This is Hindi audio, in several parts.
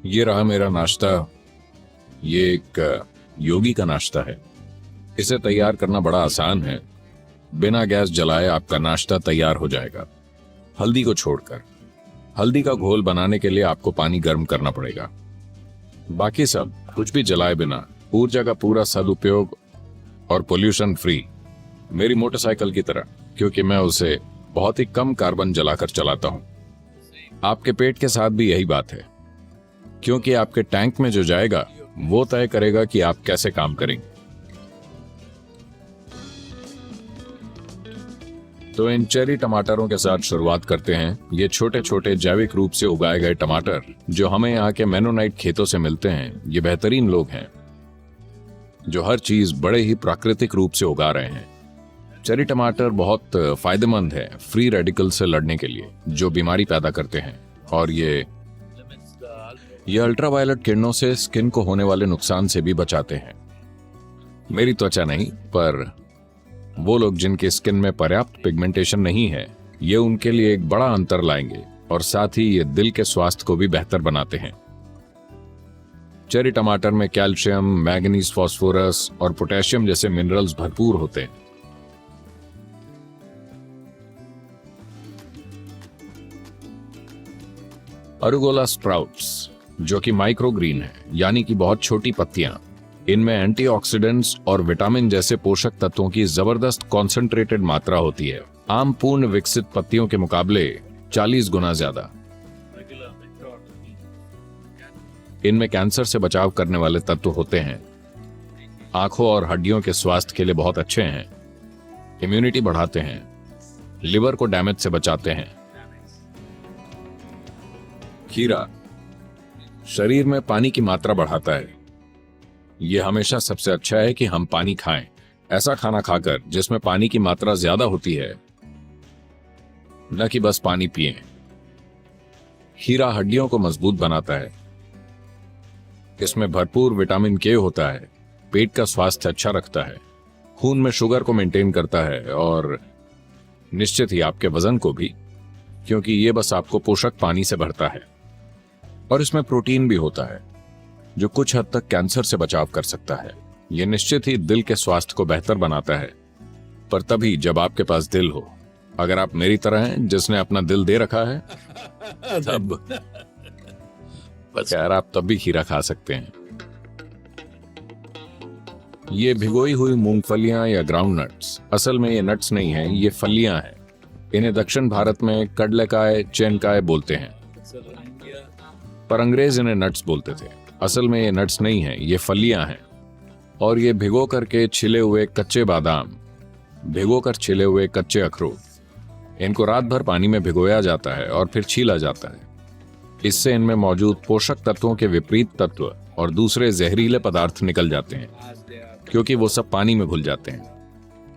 ये रहा मेरा नाश्ता। ये एक योगी का नाश्ता है। इसे तैयार करना बड़ा आसान है। बिना गैस जलाए आपका नाश्ता तैयार हो जाएगा। हल्दी को छोड़कर। हल्दी का घोल बनाने के लिए आपको पानी गर्म करना पड़ेगा। बाकी सब कुछ भी जलाए बिना ऊर्जा का पूरा सदुपयोग और पोल्यूशन फ्री। मेरी मोटरसाइकिल की तरह, क्योंकि मैं उसे बहुत ही कम कार्बन जलाकर चलाता हूं। आपके पेट के साथ भी यही बात है, क्योंकि आपके टैंक में जो जाएगा वो तय करेगा कि आप कैसे काम करेंगे। तो इन चेरी टमाटरों के साथ शुरुआत करते हैं। ये छोटे छोटे जैविक रूप से उगाए गए टमाटर जो हमें यहाँ के मेनोनाइट खेतों से मिलते हैं, ये बेहतरीन लोग हैं जो हर चीज बड़े ही प्राकृतिक रूप से उगा रहे हैं। चेरी टमाटर बहुत फायदेमंद है फ्री रेडिकल से लड़ने के लिए, जो बीमारी पैदा करते हैं। और ये अल्ट्रावायलेट किरणों से स्किन को होने वाले नुकसान से भी बचाते हैं। मेरी त्वचा नहीं, पर वो लोग जिनके स्किन में पर्याप्त पिगमेंटेशन नहीं है, ये उनके लिए एक बड़ा अंतर लाएंगे। और साथ ही ये दिल के स्वास्थ्य को भी बेहतर बनाते हैं। चेरी टमाटर में कैल्शियम, मैग्नीज, फास्फोरस और पोटेशियम जैसे मिनरल्स भरपूर होते हैं। अरुगोला स्प्राउट्स, जो कि माइक्रो ग्रीन है, यानी कि बहुत छोटी पत्तियां। इनमें एंटीऑक्सीडेंट्स और विटामिन जैसे पोषक तत्वों की जबरदस्त कॉन्सेंट्रेटेड मात्रा होती है, आम पूर्ण विकसित पत्तियों के मुकाबले 40 गुना ज्यादा। इनमें कैंसर से बचाव करने वाले तत्व होते हैं। आंखों और हड्डियों के स्वास्थ्य के लिए बहुत अच्छे हैं। इम्यूनिटी बढ़ाते हैं। लिवर को डैमेज से बचाते हैं। खीरा शरीर में पानी की मात्रा बढ़ाता है। यह हमेशा सबसे अच्छा है कि हम पानी खाएं, ऐसा खाना खाकर जिसमें पानी की मात्रा ज्यादा होती है, न कि बस पानी पिएं। खीरा हड्डियों को मजबूत बनाता है। इसमें भरपूर विटामिन के होता है, पेट का स्वास्थ्य अच्छा रखता है, खून में शुगर को मेंटेन करता है और निश्चित ही आपके वजन को भी, क्योंकि ये बस आपको पोषक पानी से भरता है। और इसमें प्रोटीन भी होता है जो कुछ हद तक कैंसर से बचाव कर सकता है। यह निश्चित ही दिल के स्वास्थ्य को बेहतर बनाता है, पर तभी जब आपके पास दिल हो। अगर आप मेरी तरह हैं जिसने अपना दिल दे रखा है, तब यार आप तब भी खीरा खा सकते हैं। ये भिगोई हुई मूंगफलियां या ग्राउंड नट्स, असल में ये नट्स नहीं हैं, ये फलियां हैं। इन्हें दक्षिण भारत में कडलेकाय, चेनकाय बोलते हैं, पर अंग्रेज इन्हें नट्स बोलते थे। असल में ये नट्स नहीं हैं, ये फलियां हैं। और ये भिगो करके छिले हुए कच्चे बादाम, भिगोकर छिले हुए कच्चे अखरोट, इनको रात भर पानी में भिगोया जाता है और फिर छीला जाता है। इससे इनमें मौजूद पोषक तत्वों के विपरीत तत्व और दूसरे जहरीले पदार्थ निकल जाते हैं, क्योंकि वो सब पानी में घुल जाते हैं।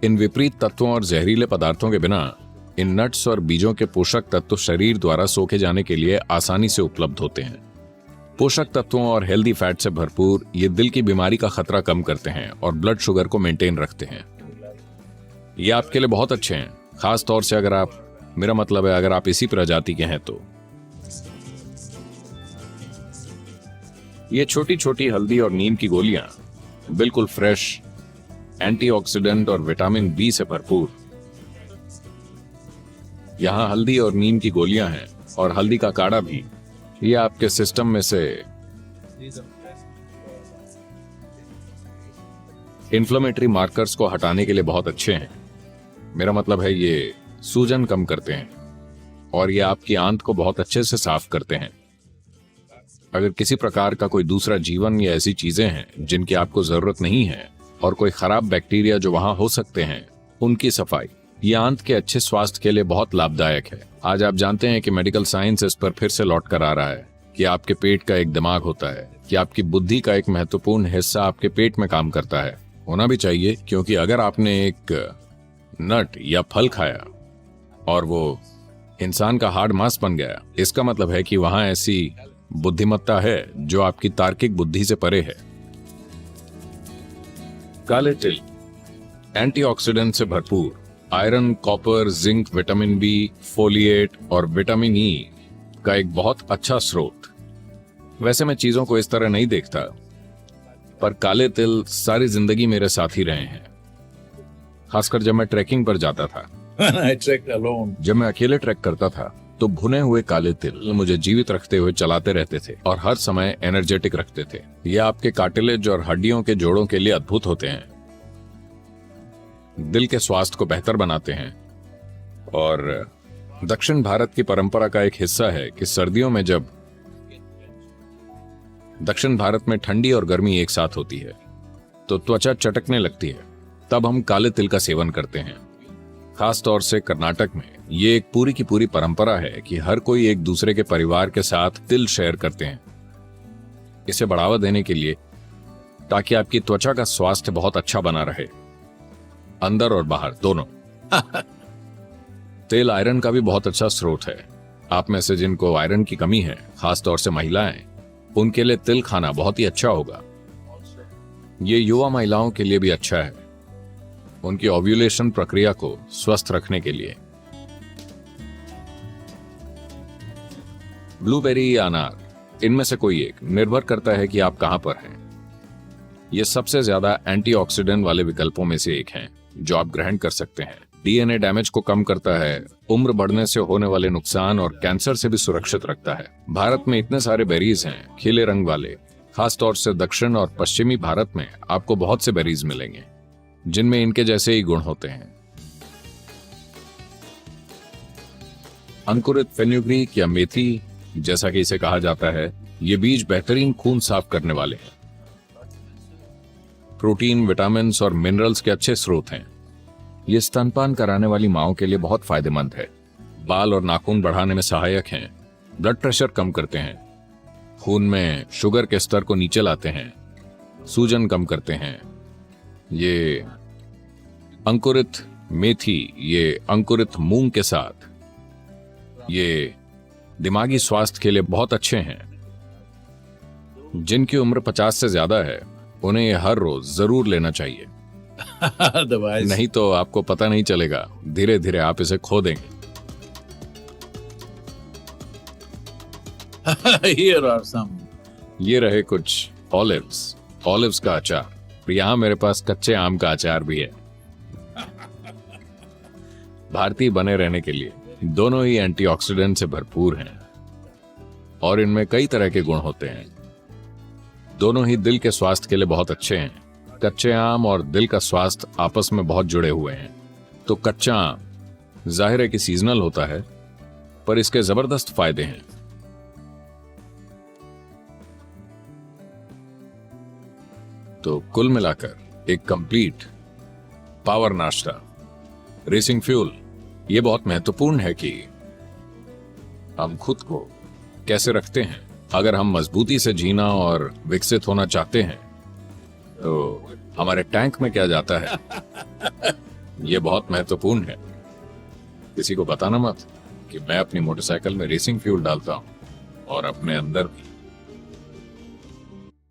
इन विपरीत तत्वों और जहरीले पदार्थों के बिना इन नट्स और बीजों के पोषक तत्व शरीर द्वारा सोखे जाने के लिए आसानी से उपलब्ध होते हैं। पोषक तत्वों और हेल्दी फैट से भरपूर ये दिल की बीमारी का खतरा कम करते हैं और ब्लड शुगर को मेंटेन रखते हैं। ये आपके लिए बहुत अच्छे हैं, खास तौर से अगर आप, मेरा मतलब है अगर आप इसी प्रजाति के हैं तो। ये छोटी छोटी हल्दी और नीम की गोलियां बिल्कुल फ्रेश, एंटीऑक्सीडेंट और विटामिन बी से भरपूर। यहां हल्दी और नीम की गोलियां हैं और हल्दी का काढ़ा भी। ये आपके सिस्टम में से इन्फ्लेमेटरी मार्कर्स को हटाने के लिए बहुत अच्छे हैं। मेरा मतलब है ये सूजन कम करते हैं और ये आपकी आंत को बहुत अच्छे से साफ करते हैं। अगर किसी प्रकार का कोई दूसरा जीवन या ऐसी चीजें हैं जिनकी आपको जरूरत नहीं है और कोई खराब बैक्टीरिया जो वहां हो सकते हैं, उनकी सफाई, ये आंत के अच्छे स्वास्थ्य के लिए बहुत लाभदायक है। आज आप जानते हैं कि मेडिकल साइंस इस पर फिर से लौट कर आ रहा है कि आपके पेट का एक दिमाग होता है, कि आपकी बुद्धि का एक महत्वपूर्ण हिस्सा आपके पेट में काम करता है। होना भी चाहिए, क्योंकि अगर आपने एक नट या फल खाया और वो इंसान का हार्ड मांस बन गया, इसका मतलब है कि वहां ऐसी बुद्धिमत्ता है जो आपकी तार्किक बुद्धि से परे है। काले तिल एंटीऑक्सीडेंट से भरपूर, iron, copper, zinc, vitamin B, folate और विटामिन ई का एक बहुत अच्छा स्रोत। वैसे मैं चीजों को इस तरह नहीं देखता, पर काले तिल सारी जिंदगी मेरे साथ ही रहे हैं, खासकर जब मैं ट्रैकिंग पर जाता था। I trekked alone. जब मैं अकेले ट्रैक करता था तो भुने हुए काले तिल मुझे जीवित रखते हुए चलाते रहते थे और हर समय एनर्जेटिक रखते थे। ये आपके कार्टिलेज और हड्डियों के जोड़ों के लिए अद्भुत होते हैं, दिल के स्वास्थ्य को बेहतर बनाते हैं। और दक्षिण भारत की परंपरा का एक हिस्सा है कि सर्दियों में जब दक्षिण भारत में ठंडी और गर्मी एक साथ होती है तो त्वचा चटकने लगती है, तब हम काले तिल का सेवन करते हैं। खास तौर से कर्नाटक में ये एक पूरी की पूरी परंपरा है कि हर कोई एक दूसरे के परिवार के साथ तिल शेयर करते हैं, इसे बढ़ावा देने के लिए, ताकि आपकी त्वचा का स्वास्थ्य बहुत अच्छा बना रहे, अंदर और बाहर दोनों। तिल आयरन का भी बहुत अच्छा स्रोत है। आप में से जिनको आयरन की कमी है, खास तौर से महिलाएं, उनके लिए तिल खाना बहुत ही अच्छा होगा। ये युवा महिलाओं के लिए भी अच्छा है, उनकी ओव्यूलेशन प्रक्रिया को स्वस्थ रखने के लिए। ब्लूबेरी या अनार, इनमें से कोई एक, निर्भर करता है कि आप कहां पर हैं। ये सबसे ज्यादा एंटीऑक्सीडेंट वाले विकल्पों में से एक हैं जो आप ग्रहण कर सकते हैं। डीएनए डैमेज को कम करता है, उम्र बढ़ने से होने वाले नुकसान और कैंसर से भी सुरक्षित रखता है। भारत में इतने सारे बेरीज हैं, खिले रंग वाले। खास तौर से दक्षिण और पश्चिमी भारत में आपको बहुत से बेरीज मिलेंगे जिनमें इनके जैसे ही गुण होते हैं। अंकुरित फेनुग्रीक या मेथी, जैसा कि इसे कहा जाता है, ये बीज बेहतरीन खून साफ करने वाले हैं, प्रोटीन, विटामिन और मिनरल्स के अच्छे स्रोत हैं। ये स्तनपान कराने वाली मांओं के लिए बहुत फायदेमंद है। बाल और नाखून बढ़ाने में सहायक हैं, ब्लड प्रेशर कम करते हैं, खून में शुगर के स्तर को नीचे लाते हैं, सूजन कम करते हैं। ये अंकुरित मेथी, ये अंकुरित मूंग के साथ, ये दिमागी स्वास्थ्य के लिए बहुत अच्छे हैं। जिनकी उम्र 50 से ज्यादा है उन्हें ये हर रोज जरूर लेना चाहिए, Otherwise, नहीं तो आपको पता नहीं चलेगा, धीरे धीरे आप इसे खो देंगे। here are some. ये रहे कुछ ऑलिव्स का अचार। यहाँ मेरे पास कच्चे आम का अचार भी है। भारतीय बने रहने के लिए दोनों ही एंटीऑक्सीडेंट से भरपूर हैं और इनमें कई तरह के गुण होते हैं। दोनों ही दिल के स्वास्थ्य के लिए बहुत अच्छे हैं। कच्चे आम और दिल का स्वास्थ्य आपस में बहुत जुड़े हुए हैं। तो कच्चा आम जाहिर है कि सीजनल होता है, पर इसके जबरदस्त फायदे हैं। तो कुल मिलाकर एक कंप्लीट पावर नाश्ता, रेसिंग फ्यूल। ये बहुत महत्वपूर्ण है कि हम खुद को कैसे रखते हैं। अगर हम मजबूती से जीना और विकसित होना चाहते हैं तो हमारे टैंक में क्या जाता है ये बहुत महत्वपूर्ण है। किसी को बताना मत कि मैं अपनी मोटरसाइकिल में रेसिंग फ्यूल डालता हूं और अपने अंदर भी।